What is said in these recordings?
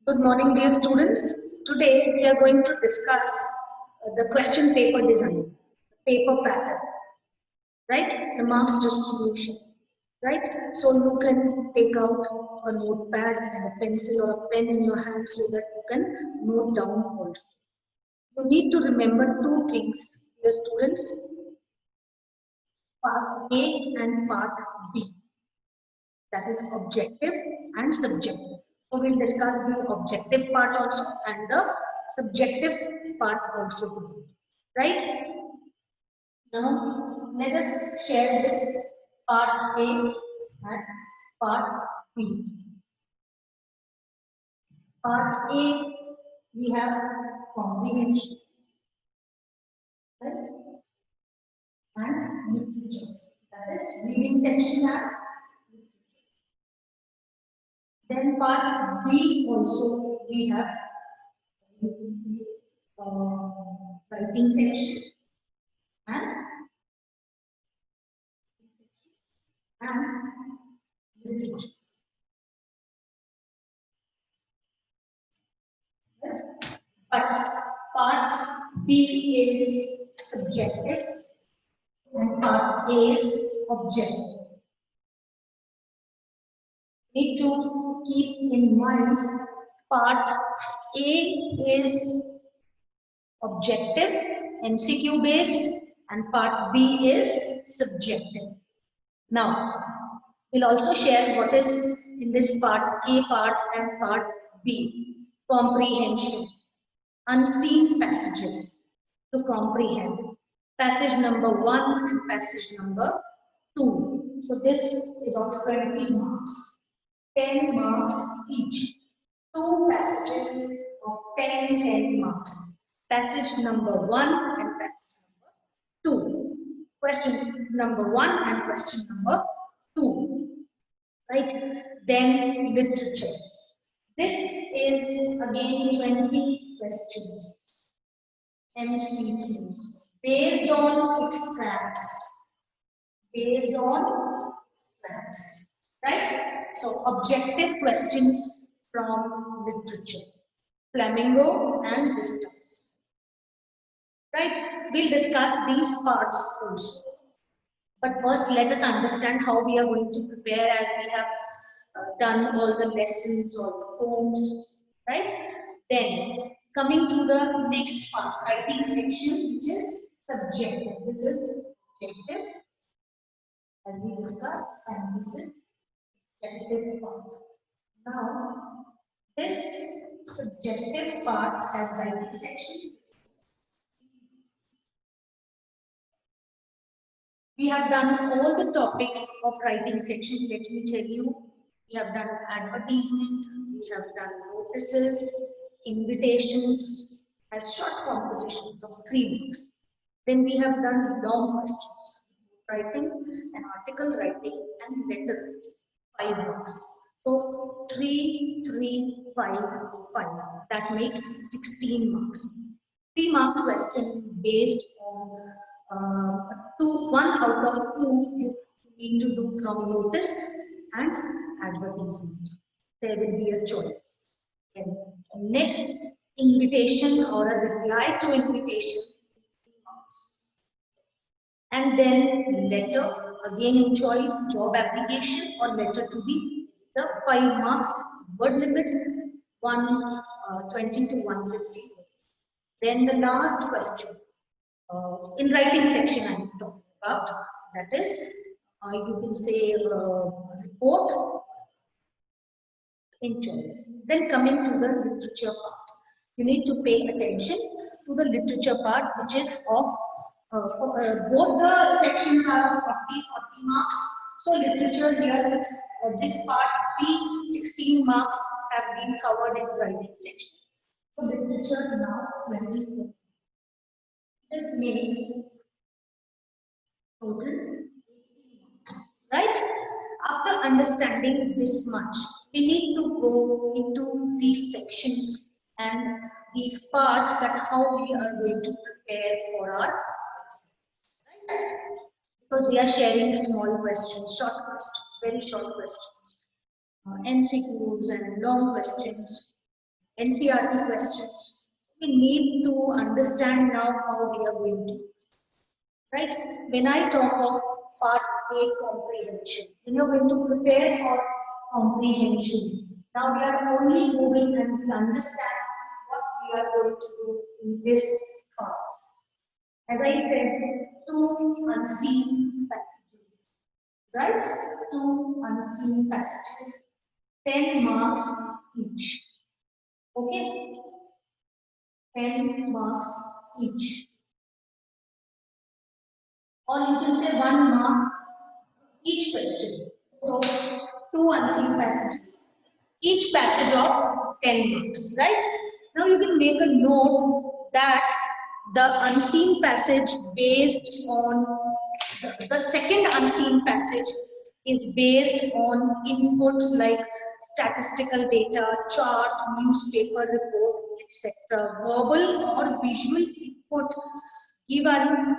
Good morning, dear students. Today we are going to discuss the question paper design, paper pattern, right? The marks distribution, right? So you can take out a notepad and a pencil or a pen in your hand so that you can note down also. You need to remember two things, dear students, part A and part B. That is objective and subjective. So we'll discuss the objective part also and the subjective part also today. Right? Now let us share this part A and part B. Part A we have comprehension, right? And literature. That is reading section and then part B also we have writing section and literature. Right? But part B is subjective and part A is objective. Need to keep in mind part A is objective, MCQ based, and part B is subjective. Now, we'll also share what is in this part A part and part B. Comprehension, unseen passages to comprehend. Passage number 1 and passage number 2. So this is of 20 marks. 10 marks each. Two passages of 10 marks. Passage number 1 and passage number 2. Question number 1 and question number 2. Right? Then literature. This is again 20 questions. MCQs. Based on extracts. Based on facts. Right? So objective questions from literature. Flamingo and vistas. Right? We'll discuss these parts also. But first, let us understand how we are going to prepare as we have done all the lessons, all the poems, right? Then, coming to the next part, writing section, which is subjective. This is subjective, as we discussed, and this is subjective part. Now, this subjective part has writing section. We have done all the topics of writing section. Let me tell you, we have done advertisement, we have done notices, invitations, as short compositions of 3 marks. Then we have done long questions, writing, an article writing, and letter writing, 5 marks. So 3, 3, 5, 5. That makes 16 marks. 3 marks question based on 1 out of 2 you need to do from notice and advertisement. There will be a choice. Then next, invitation or a reply to invitation, 3 marks. And then letter, again in choice, job application or letter to the 5 marks, word limit 120 to 150. Then the last question, in writing section I'm talking about, that is, you can say report in choice. Then coming to the literature part, you need to pay attention to the literature part, which is of both the sections are of 40 marks. So literature here, this part B, 16 marks have been covered in writing section. So literature now 24. This makes total 80 marks, right? After understanding this much, we need to go into these sections and these parts, that how we are going to prepare for our exam, right? Because we are sharing small questions, short questions, very short questions, MCQs and long questions. NCERT questions. We need to understand now how we are going to, right? When I talk of part A, comprehension, when you're going to prepare for comprehension, now we are only moving and we understand what we are going to do in this part. As I said, 2 unseen passages, right? 2 unseen passages, 10 marks each. Okay? 10 marks each. Or you can say 1 mark each question. So 2 unseen passages. Each passage of 10 marks, right? Now you can make a note that the unseen passage based on the second unseen passage is based on inputs like statistical data, chart, newspaper report, etc. Verbal or visual input given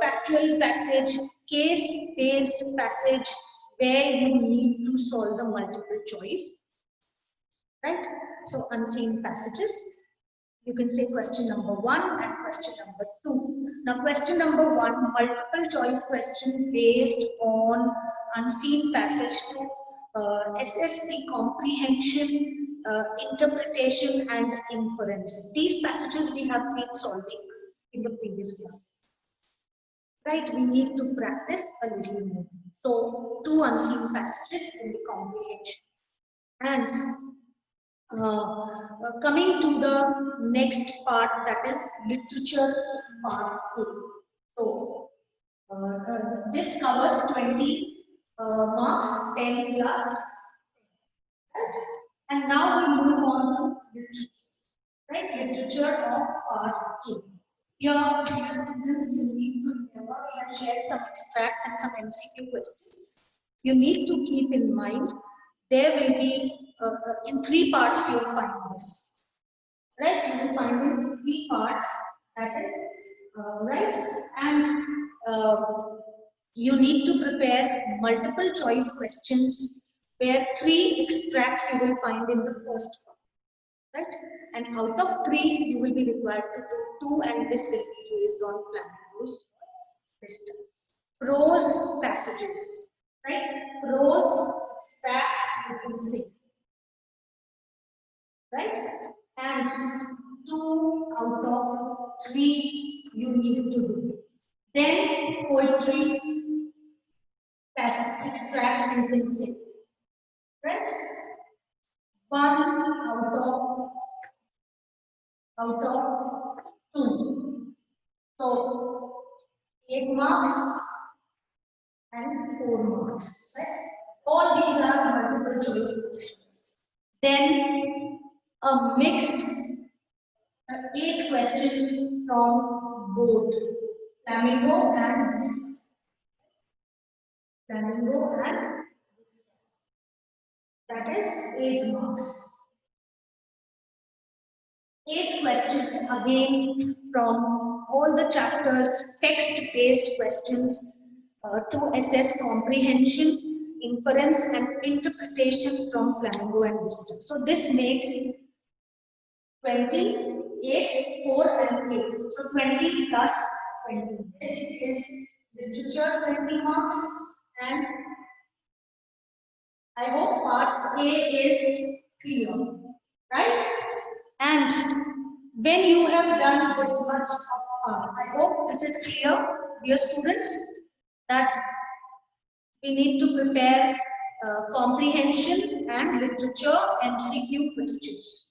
factual passage, case-based passage where you need to solve the multiple choice, right? So unseen passages. You can say question number 1 and question number 2. Now question number 1, multiple choice question based on unseen passage to assess the comprehension, interpretation and inference. These passages we have been solving in the previous classes. Right, we need to practice a little more. So 2 unseen passages in the comprehension. And coming to the next part, that is literature part A. So this covers 20 marks, 10 plus, right? And now we move on to literature, right? Literature of part A. Here, dear students, you need to remember we have shared some extracts and some MCQ questions. You need to keep in mind there will be in 3 parts you will find this, right? You will find it in 3 parts, that is right, and you need to prepare multiple choice questions where 3 extracts you will find in the first part, right? And out of 3 you will be required to do 2, and this will be based on Flamingo's system. Prose passages, right? Prose extracts you can say, right? And 2 out of 3 you need to do. Then poetry extracts you can say, right? 1 out of 2. So 8 marks and 4 marks, right? All these are multiple choice questions. Then a mixed 8 questions from both Flamingo and that is 8 marks. 8 questions again from all the chapters, text-based questions to assess comprehension, inference and interpretation from Flamingo and wisdom. So this makes 28, 4 and 8. So 20 plus 20. This is literature 20 marks, and I hope part A is clear, right? And when you have done this much of part, I hope this is clear, dear students, that we need to prepare comprehension and literature MCQ questions,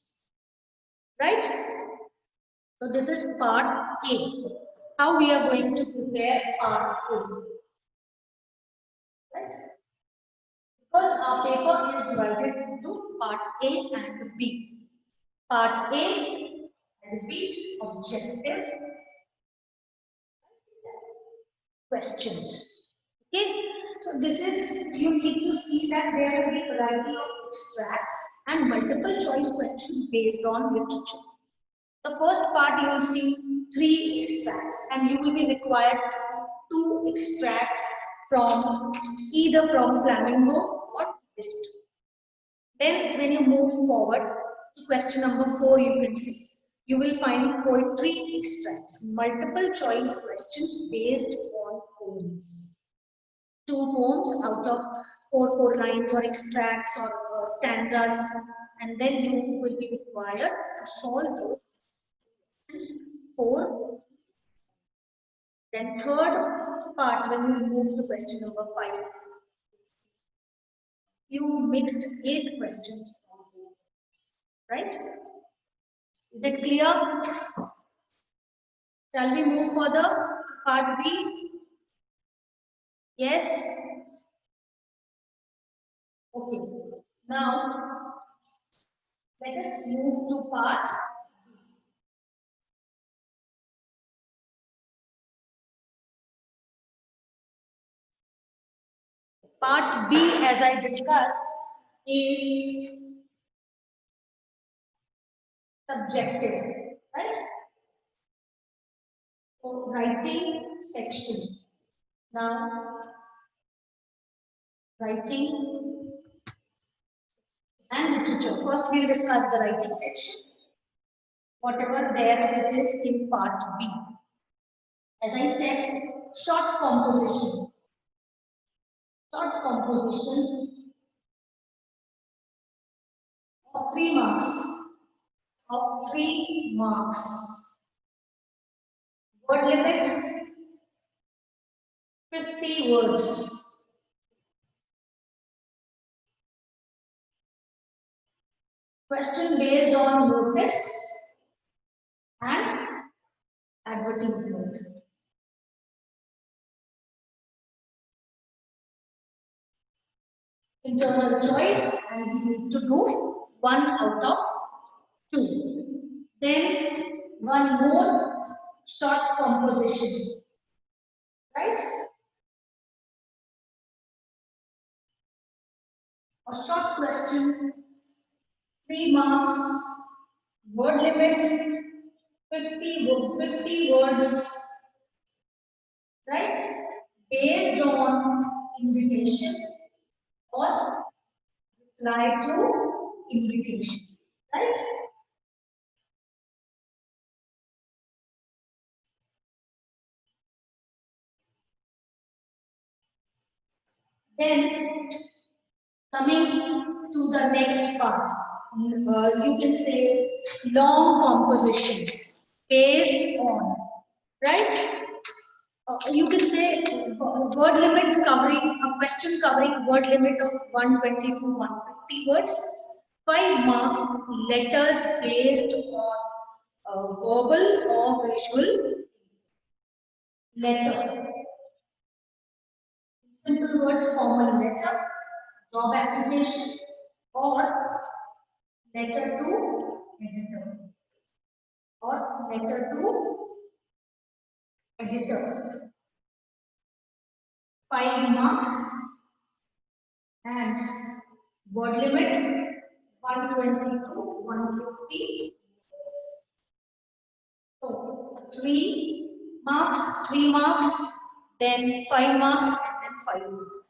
right? So this is part A. How we are going to prepare part A, right? Because our paper is divided into part A and B. Part A, repeat, objective questions. Okay, so this is, you need to see that there will be a variety of extracts and multiple choice questions based on literature. The first part you will see 3 extracts, and you will be required to do 2 extracts from either from Flamingo or wisdom. Then when you move forward, to question number 4, you can see. You will find poetry extracts, multiple choice questions based on poems. 2 poems out of 4 lines or extracts or stanzas, and then you will be required to solve those questions 4. Then third part, when you move to question number 5, you mixed 8 questions, right? Is it clear? Shall we move further to part B? Yes? Okay. Now, let us move to part Part B, as I discussed, is subjective, right? So, writing section. Now, writing and literature. First, we'll discuss the writing section. Whatever there it is in part B. As I said, short composition. Short composition of 3 marks. Of 3 marks. Word limit 50 words. Question based on notice and advertisement. Internal choice, and you need to do 1 out of 2. Then 1 more short composition, right? A short question, 3 marks, word limit 50 words, right? Based on invitation or reply to invitation, right? Then coming to the next part, you can say long composition based on, right? You can say word limit covering, a question covering word limit of 120 to 150 words. 5 marks, letters based on verbal or visual letter. Simple words, formal letter, job application, or letter to editor, or letter to editor. 5 marks and word limit 120 to 150. So 3 marks, then 5 marks, and then 5 marks.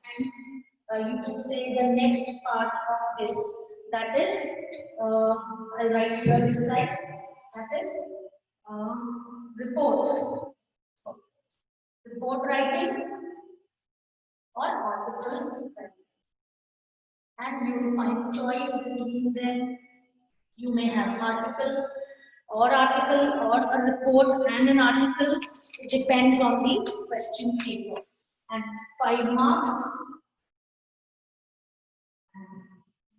And you can say the next part of this, that is, I'll write here this side, that is report. Report writing or article writing. And you will find choice between them. You may have article or a report and an article. It depends on the question paper. And 5 marks.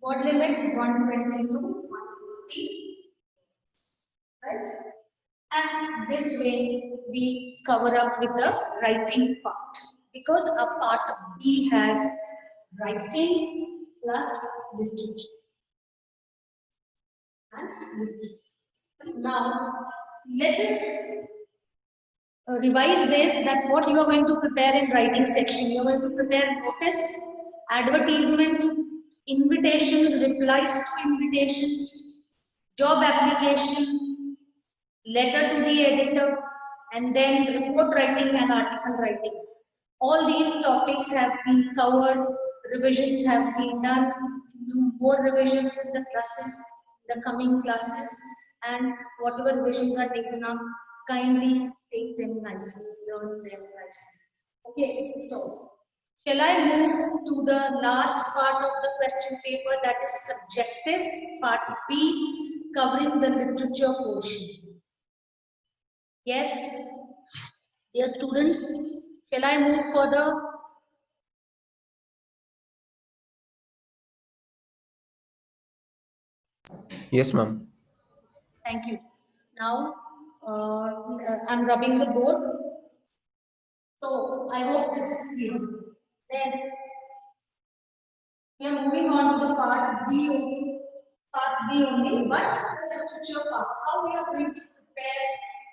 Word limit 120 to 150. Right? And this way we cover up with the writing part. Because a part B has writing plus literature. And literature. Now, let us revise this, that what you are going to prepare in writing section. You are going to prepare notice, advertisement, invitations, replies to invitations, job application, letter to the editor, and then report writing and article writing. All these topics have been covered, revisions have been done, do more revisions in the classes the coming classes, and whatever revisions are taken up, kindly take them nicely, learn them nicely. Okay, so shall I move to the last part of the question paper, that is subjective part B, covering the literature portion? Yes, dear students, shall I move further? Yes, ma'am. Thank you. Now, I'm rubbing the board. So, I hope this is clear. Then, we are moving on to the part B only, but the literature part. How we are going to prepare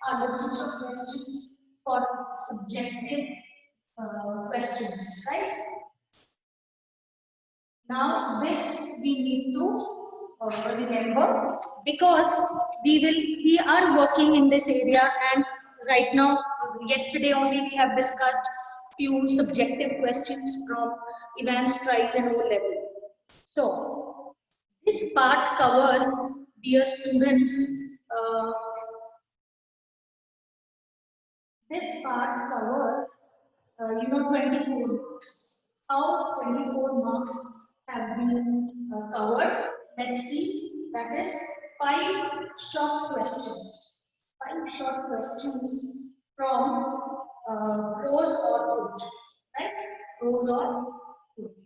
our literature questions for subjective questions, right? Now, this we need to remember, because we are working in this area, and right now, yesterday only we have discussed few subjective questions from advanced trials and O level. So, this part covers, dear students, this part covers, 24 marks. How 24 marks have been covered? Let's see. That is 5 short questions. 5 short questions from prose or poetry, right? Prose or poetry.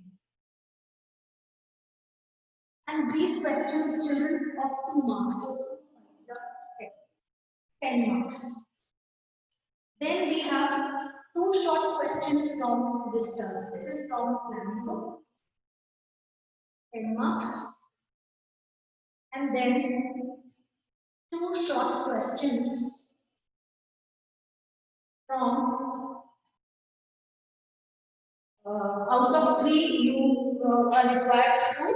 And these questions, children, of 2 marks. So, 10 marks. Then we have 2 short questions from vistas. This is from Flamingo, 10 marks. And then 2 short questions from out of 3 you are required to do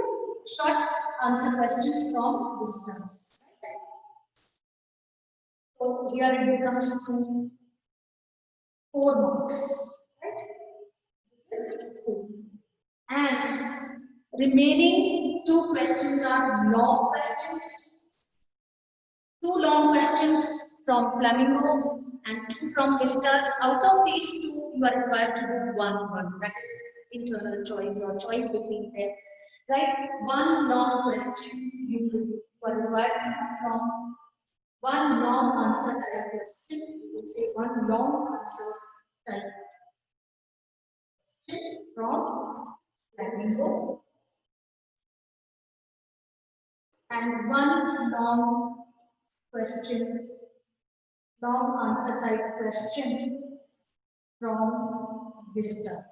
short answer questions from vistas. So here it becomes to 4 marks, right? This is 4. And remaining 2 questions are long questions. 2 long questions from Flamingo and 2 from Vistas. Out of these 2, you are required to do one. That is internal choice or choice between them. Right? One long question you are required to do from one long answer type question. You would say one long answer type from Flamingo, and one long question, long answer type question from Vistas,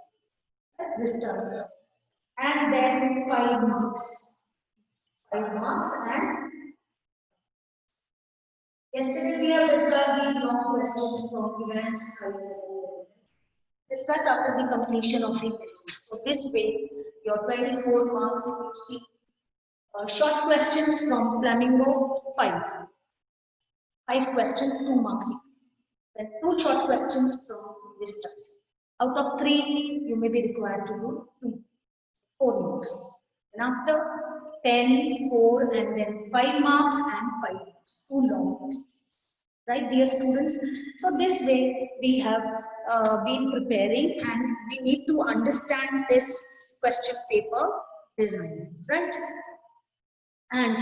and then 5 marks. 5 marks, and yesterday we have discussed these long questions from events discussed after the completion of the lesson. So this way, your 24 marks, if you see short questions from Flamingo, 5. 5 questions, 2 marks. Then 2 short questions from Vistas. Out of 3, you may be required to do 4 marks. And after 10, 4, and then 5 marks and 5 marks. 2 long questions. Right, dear students? So this way we have been preparing, and we need to understand this question paper design, right? And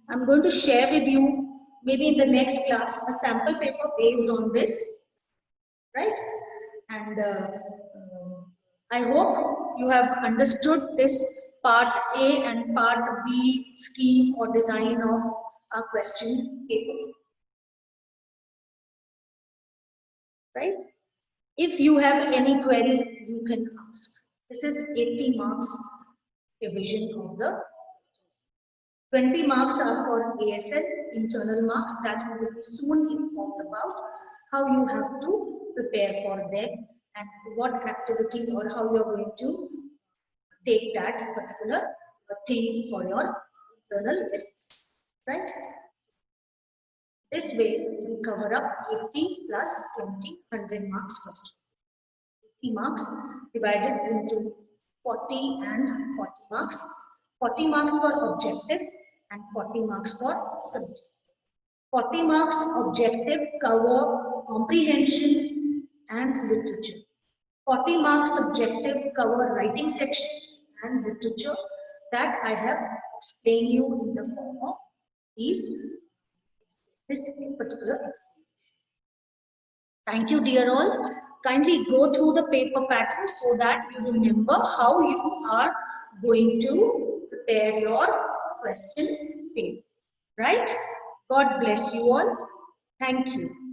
I'm going to share with you, maybe in the next class, a sample paper based on this, right? And I hope you have understood this part A and part B scheme or design of a question paper. Right? If you have any query, you can ask. This is 80 marks division of the 20 marks are for ASL, internal marks, that you will be soon informed about how you have to prepare for them and what activity or how you are going to take that particular thing for your internal tests, right? This way, we cover up 80 plus 20, 100 marks question. 80 marks divided into 40 and 40 marks. 40 marks for objective, and 40 marks for subject. 40 marks objective cover comprehension and literature. 40 marks subjective cover writing section and literature that I have explained you in the form of this particular explanation. Thank you, dear all. Kindly go through the paper pattern so that you remember how you are going to prepare your question paper. Right? God bless you all. Thank you.